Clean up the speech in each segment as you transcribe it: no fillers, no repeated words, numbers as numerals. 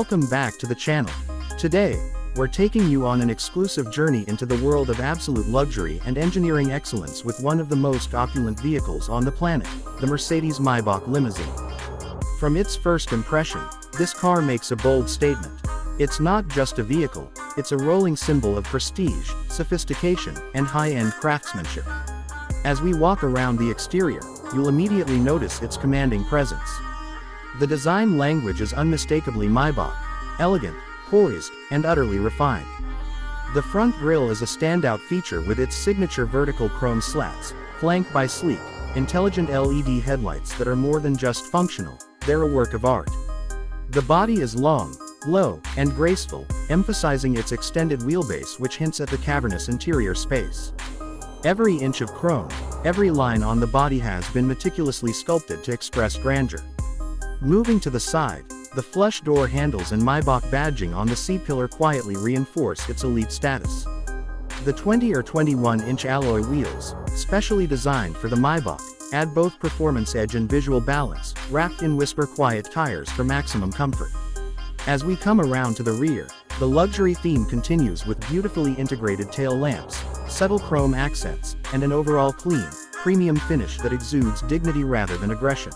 Welcome back to the channel. Today, we're taking you on an exclusive journey into the world of absolute luxury and engineering excellence with one of the most opulent vehicles on the planet, the Mercedes-Maybach Limousine. From its first impression, this car makes a bold statement. It's not just a vehicle, it's a rolling symbol of prestige, sophistication, and high-end craftsmanship. As we walk around the exterior, you'll immediately notice its commanding presence. The design language is unmistakably Maybach, elegant, poised, and utterly refined. The front grille is a standout feature with its signature vertical chrome slats, flanked by sleek, intelligent LED headlights that are more than just functional, they're a work of art. The body is long, low, and graceful, emphasizing its extended wheelbase which hints at the cavernous interior space. Every inch of chrome, every line on the body has been meticulously sculpted to express grandeur. Moving to the side, the flush door handles and Maybach badging on the C-pillar quietly reinforce its elite status. The 20 or 21-inch alloy wheels, specially designed for the Maybach, add both performance edge and visual balance, wrapped in whisper-quiet tires for maximum comfort. As we come around to the rear, the luxury theme continues with beautifully integrated tail lamps, subtle chrome accents, and an overall clean, premium finish that exudes dignity rather than aggression.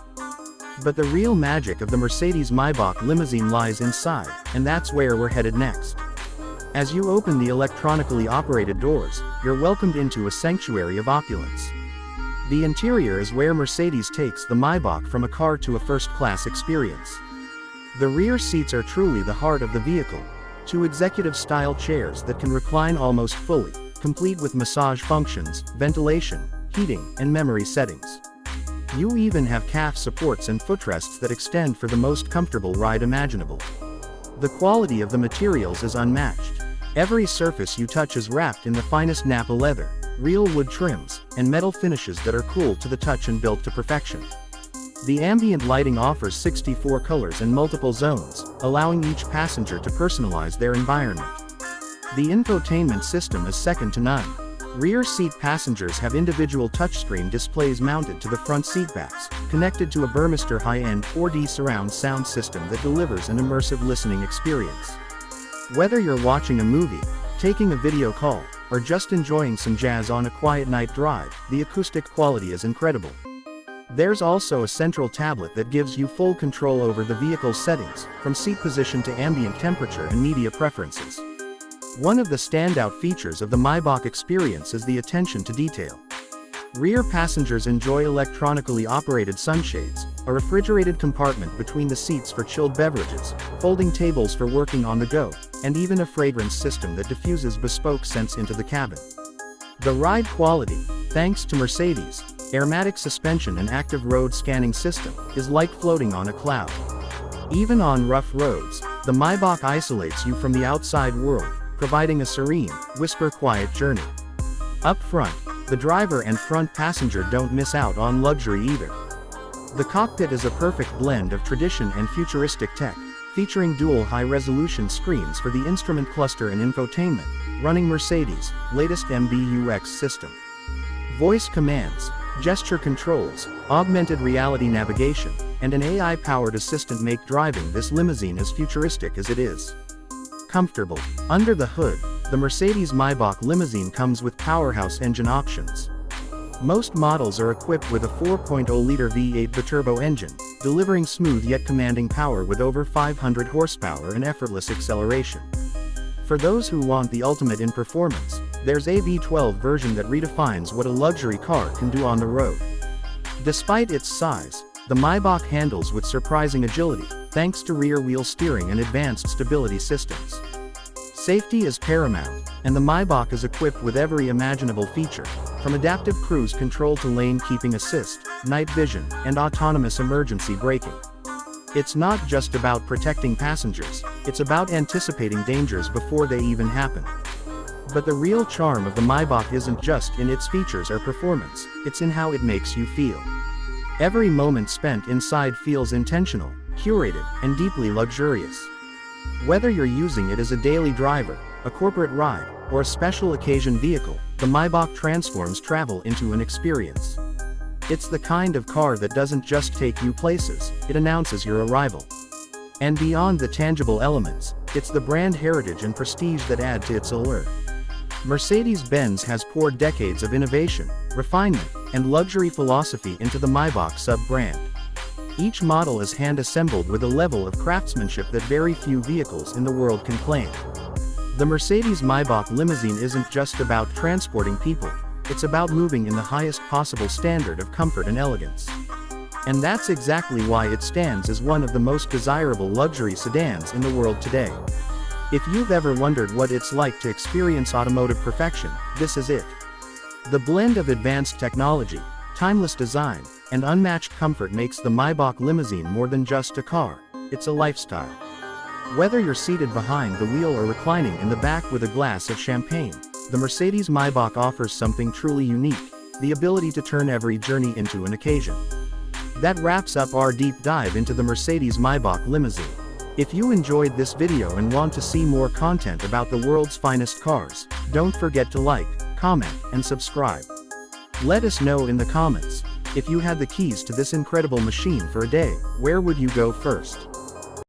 But the real magic of the Mercedes-Maybach Limousine lies inside, and that's where we're headed next. As you open the electronically operated doors, you're welcomed into a sanctuary of opulence. The interior is where Mercedes takes the Maybach from a car to a first-class experience. The rear seats are truly the heart of the vehicle, two executive-style chairs that can recline almost fully, complete with massage functions, ventilation, heating, and memory settings. You even have calf supports and footrests that extend for the most comfortable ride imaginable. The quality of the materials is unmatched. Every surface you touch is wrapped in the finest Napa leather, real wood trims, and metal finishes that are cool to the touch and built to perfection. The ambient lighting offers 64 colors and multiple zones, allowing each passenger to personalize their environment. The infotainment system is second to none. Rear seat passengers have individual touchscreen displays mounted to the front seatbacks, connected to a Burmester high-end 4D surround sound system that delivers an immersive listening experience. Whether you're watching a movie, taking a video call, or just enjoying some jazz on a quiet night drive, the acoustic quality is incredible. There's also a central tablet that gives you full control over the vehicle's settings, from seat position to ambient temperature and media preferences. One of the standout features of the Maybach experience is the attention to detail. Rear passengers enjoy electronically operated sunshades, a refrigerated compartment between the seats for chilled beverages, folding tables for working on the go, and even a fragrance system that diffuses bespoke scents into the cabin. The ride quality, thanks to Mercedes' airmatic suspension and active road scanning system, is like floating on a cloud. Even on rough roads, the Maybach isolates you from the outside world, providing a serene, whisper-quiet journey. Up front, the driver and front passenger don't miss out on luxury either. The cockpit is a perfect blend of tradition and futuristic tech, featuring dual high-resolution screens for the instrument cluster and infotainment, running Mercedes' latest MBUX system. Voice commands, gesture controls, augmented reality navigation, and an AI-powered assistant make driving this limousine as futuristic as it is comfortable. Under the hood, the Mercedes-Maybach Limousine comes with powerhouse engine options. Most models are equipped with a 4.0-liter V8 biturbo engine, delivering smooth yet commanding power with over 500 horsepower and effortless acceleration. For those who want the ultimate in performance, there's a V12 version that redefines what a luxury car can do on the road. Despite its size, the Maybach handles with surprising agility, thanks to rear-wheel steering and advanced stability systems. Safety is paramount, and the Maybach is equipped with every imaginable feature, from adaptive cruise control to lane-keeping assist, night vision, and autonomous emergency braking. It's not just about protecting passengers, it's about anticipating dangers before they even happen. But the real charm of the Maybach isn't just in its features or performance, it's in how it makes you feel. Every moment spent inside feels intentional, curated, and deeply luxurious. Whether you're using it as a daily driver, a corporate ride, or a special occasion vehicle, the Maybach transforms travel into an experience. It's the kind of car that doesn't just take you places, it announces your arrival. And beyond the tangible elements, it's the brand heritage and prestige that add to its allure. Mercedes-Benz has poured decades of innovation, refinement, and luxury philosophy into the Maybach sub-brand. Each model is hand-assembled with a level of craftsmanship that very few vehicles in the world can claim. The Mercedes-Maybach Limousine isn't just about transporting people, it's about moving in the highest possible standard of comfort and elegance. And that's exactly why it stands as one of the most desirable luxury sedans in the world today. If you've ever wondered what it's like to experience automotive perfection, this is it. The blend of advanced technology, timeless design, and unmatched comfort makes the Maybach Limousine more than just a car, it's a lifestyle. Whether you're seated behind the wheel or reclining in the back with a glass of champagne, the Mercedes-Maybach offers something truly unique, the ability to turn every journey into an occasion. That wraps up our deep dive into the Mercedes-Maybach Limousine. If you enjoyed this video and want to see more content about the world's finest cars, don't forget to like, comment, and subscribe. Let us know in the comments, if you had the keys to this incredible machine for a day, where would you go first?